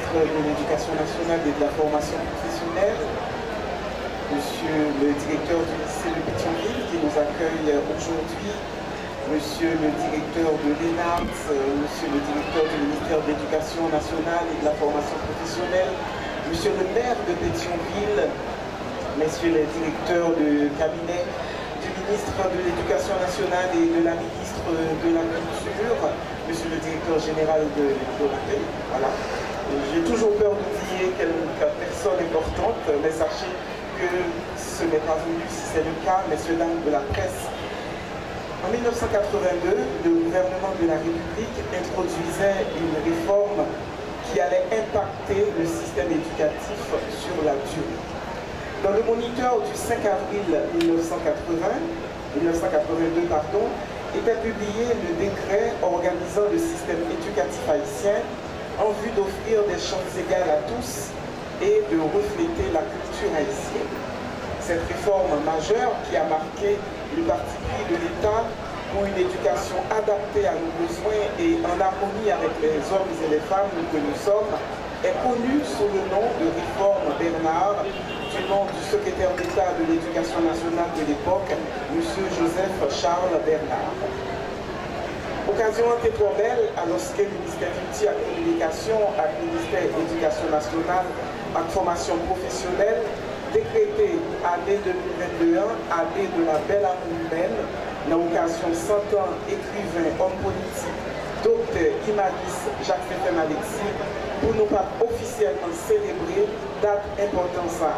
ministre de l'Éducation nationale et de la formation professionnelle, Monsieur le directeur du lycée de Pétionville qui nous accueille aujourd'hui, Monsieur le directeur de l'ENARS, Monsieur le directeur du ministère de l'Éducation nationale et de la formation professionnelle, Monsieur le maire de Pétionville, Messieurs les directeurs de cabinet du ministre de l'Éducation nationale et de la ministre de la Culture, Monsieur le directeur général de l'Autorité. Voilà. J'ai toujours peur d'oublier quelques personnes importantes, mais sachez que ce n'est pas voulu si c'est le cas, messieurs, dames de la presse. En 1982, le gouvernement de la République introduisait une réforme qui allait impacter le système éducatif sur la durée. Dans le moniteur du 5 avril 1982, était publié le décret organisant le système éducatif haïtien en vue d'offrir des chances égales à tous et de refléter la culture haïtienne. Cette réforme majeure qui a marqué le parti pris de l'État pour une éducation adaptée à nos besoins et en harmonie avec les hommes et les femmes que nous sommes est connue sous le nom de réforme Bernard, du nom du secrétaire d'État de l'Éducation nationale de l'époque, M. Joseph Charles Bernard. Occasion était trop belle alors que le ministère Culture et Communication et le ministère de l'Éducation nationale et formation professionnelle décrété année 2021, année de la belle âme humaine, l'occasion 100 ans écrivain, homme politique, docteur Imanis Jacques-Stéphane Alexis, pour nous pas officiellement célébrer date importante ça.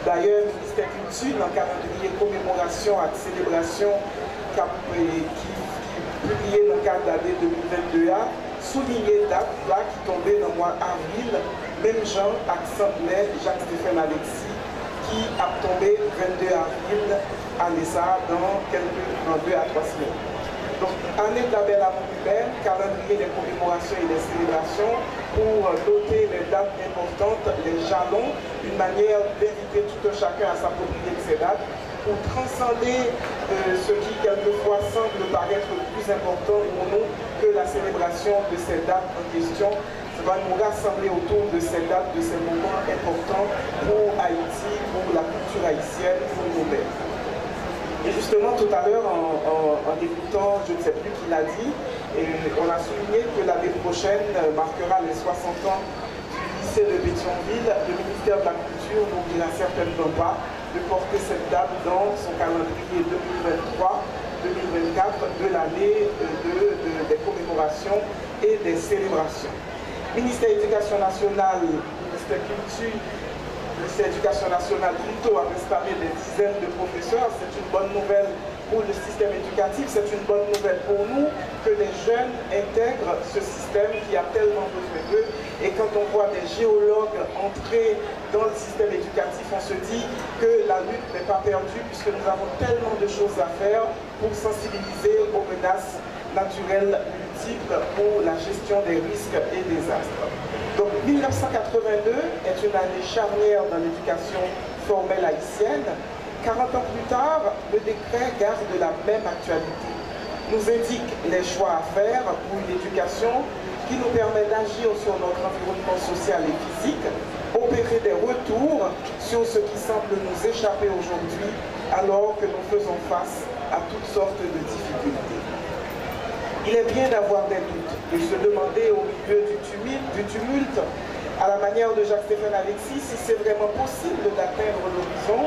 D'ailleurs, le ministère Culture, dans le calendrier commémoration et célébration qui publié dans le cadre de l'année 2022, souligné date là qui tombait dans le mois d'avril, même Jean, accent Jacques-Stéphane Alexis, qui a tombé 22 avril, année ça, dans 2 à 3 semaines. Donc, année de la belle âme humaine, calendrier des commémorations et des célébrations pour noter les dates importantes, les jalons, une manière d'inviter tout un chacun à s'approprier de ces dates pour transcender ce qui quelquefois semble paraître plus important pour nous que la célébration de ces dates en question. Ça va nous rassembler autour de ces dates, de ces moments importants pour Haïti, pour la culture haïtienne, pour nous-mêmes. Et justement, tout à l'heure, en débutant, je ne sais plus qui l'a dit, on a souligné que l'année prochaine marquera les 60 ans du lycée de Pétionville. Le ministère de la Culture n'oubliera certainement pas de porter cette date dans son calendrier 2023-2024 de l'année des commémorations et des célébrations. Ministère de l'Éducation nationale, ministère de Culture, le ministère de l'Éducation nationale plutôt a installé des dizaines de professeurs. C'est une bonne nouvelle pour le système éducatif, c'est une bonne nouvelle pour nous que les jeunes intègrent ce système qui a tellement besoin d'eux. Et quand on voit des géologues entrer dans le système éducatif, on se dit que la lutte n'est pas perdue puisque nous avons tellement de choses à faire pour sensibiliser aux menaces naturelles multiples pour la gestion des risques et des astres. Donc 1982 est une année charnière dans l'éducation formelle haïtienne. 40 ans plus tard, le décret garde la même actualité. Nous indique les choix à faire pour une éducation qui nous permet d'agir sur notre environnement social et physique, opérer des retours sur ce qui semble nous échapper aujourd'hui alors que nous faisons face à toutes sortes de difficultés. Il est bien d'avoir des doutes, de se demander au milieu du tumulte, à la manière de Jacques-Stéphane Alexis, si c'est vraiment possible d'atteindre l'horizon,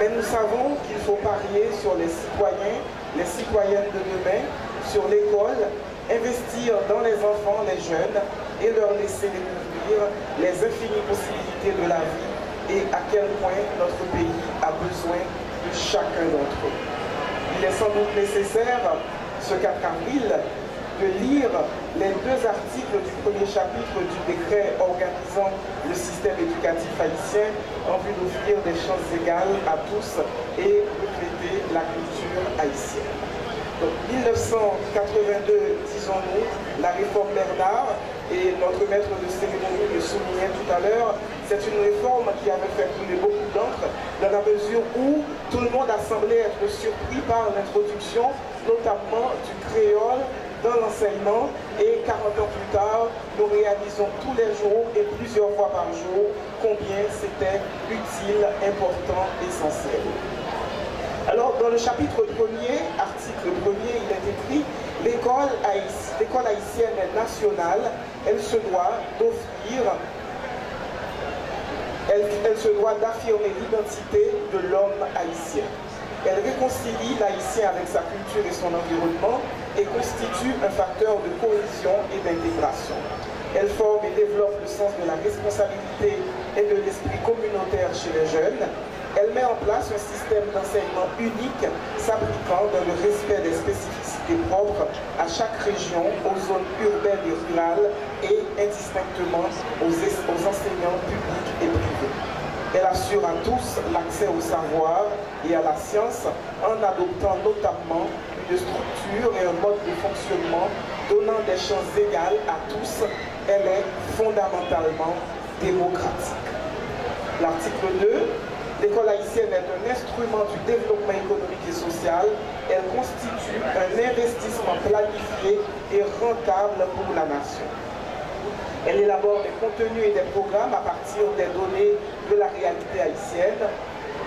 mais nous savons qu'il faut parier sur les citoyens, les citoyennes de demain, sur l'école, investir dans les enfants, les jeunes, et leur laisser découvrir les infinies possibilités de la vie et à quel point notre pays a besoin de chacun d'entre eux. Il est sans doute nécessaire, ce 4 avril, de lire les 2 articles du premier chapitre du décret organisant le système éducatif haïtien en vue d'offrir des chances égales à tous et refléter la culture haïtienne. Donc 1982, disons-nous, la réforme Bernard, et notre maître de cérémonie le soulignait tout à l'heure, c'est une réforme qui avait fait couler beaucoup d'encre dans la mesure où tout le monde a semblé être surpris par l'introduction, notamment du créole dans l'enseignement et 40 ans plus tard, nous réalisons tous les jours et plusieurs fois par jour combien c'était utile, important, essentiel. Alors, dans le chapitre 1er, article 1er, il est écrit « L'école haïtienne nationale, elle se doit d'affirmer l'identité de l'homme haïtien. Elle réconcilie l'haïtien avec sa culture et son environnement et constitue un facteur de cohésion et d'intégration. Elle forme et développe le sens de la responsabilité et de l'esprit communautaire chez les jeunes. Elle met en place un système d'enseignement unique s'appliquant dans le respect des spécificités propres à chaque région, aux zones urbaines et rurales et indistinctement aux enseignants publics et privés. Elle assure à tous l'accès au savoir et à la science en adoptant notamment une structure et un mode de fonctionnement donnant des chances égales à tous. Elle est fondamentalement démocratique. L'article 2. L'école haïtienne est un instrument du développement économique et social. Elle constitue un investissement planifié et rentable pour la nation. Elle élabore des contenus et des programmes à partir des données de la réalité haïtienne,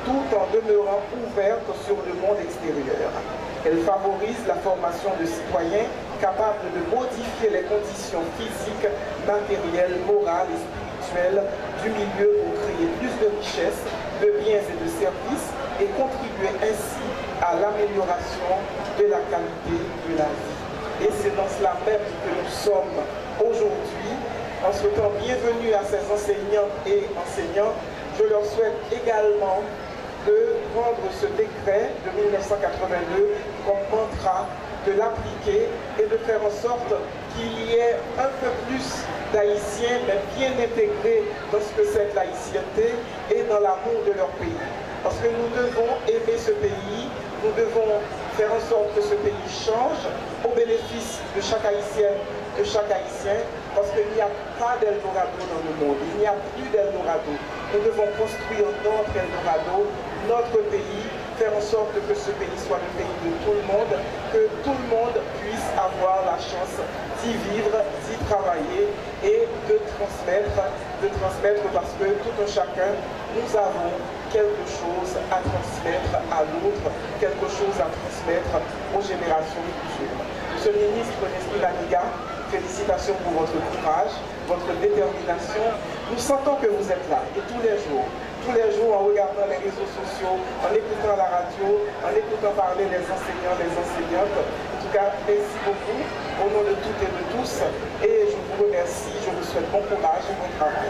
tout en demeurant ouverte sur le monde extérieur. Elle favorise la formation de citoyens capables de modifier les conditions physiques, matérielles, morales et spirituelles du milieu pour créer plus de richesses, de biens et de services et contribuer ainsi à l'amélioration de la qualité de la vie. Et c'est dans cela même que nous sommes aujourd'hui. En souhaitant bienvenue à ces enseignantes et enseignants, je leur souhaite également de prendre ce décret de 1982 comme mantra, de l'appliquer et de faire en sorte qu'il y ait un peu plus d'Haïtiens, mais bien intégrés dans ce que c'est l'haïtienté et dans l'amour de leur pays. Parce que nous devons aimer ce pays, nous devons faire en sorte que ce pays change au bénéfice de chaque Haïtienne, de chaque Haïtien, parce qu'il n'y a pas d'Eldorado dans le monde, il n'y a plus d'Eldorado. Nous devons construire notre Eldorado, notre pays, faire en sorte que ce pays soit le pays de tout le monde, que tout le monde puisse avoir la chance d'y vivre, d'y travailler et de transmettre parce que tout un chacun, nous avons quelque chose à transmettre à l'autre, quelque chose à transmettre aux générations futures. Monsieur le ministre Nestor Laniga, félicitations pour votre courage, votre détermination. Nous sentons que vous êtes là et tous les jours, en regardant les réseaux sociaux, en écoutant la radio, en écoutant parler les enseignants, les enseignantes. En tout cas, merci beaucoup au nom de toutes et de tous. Et je vous remercie, je vous souhaite bon courage et bon travail.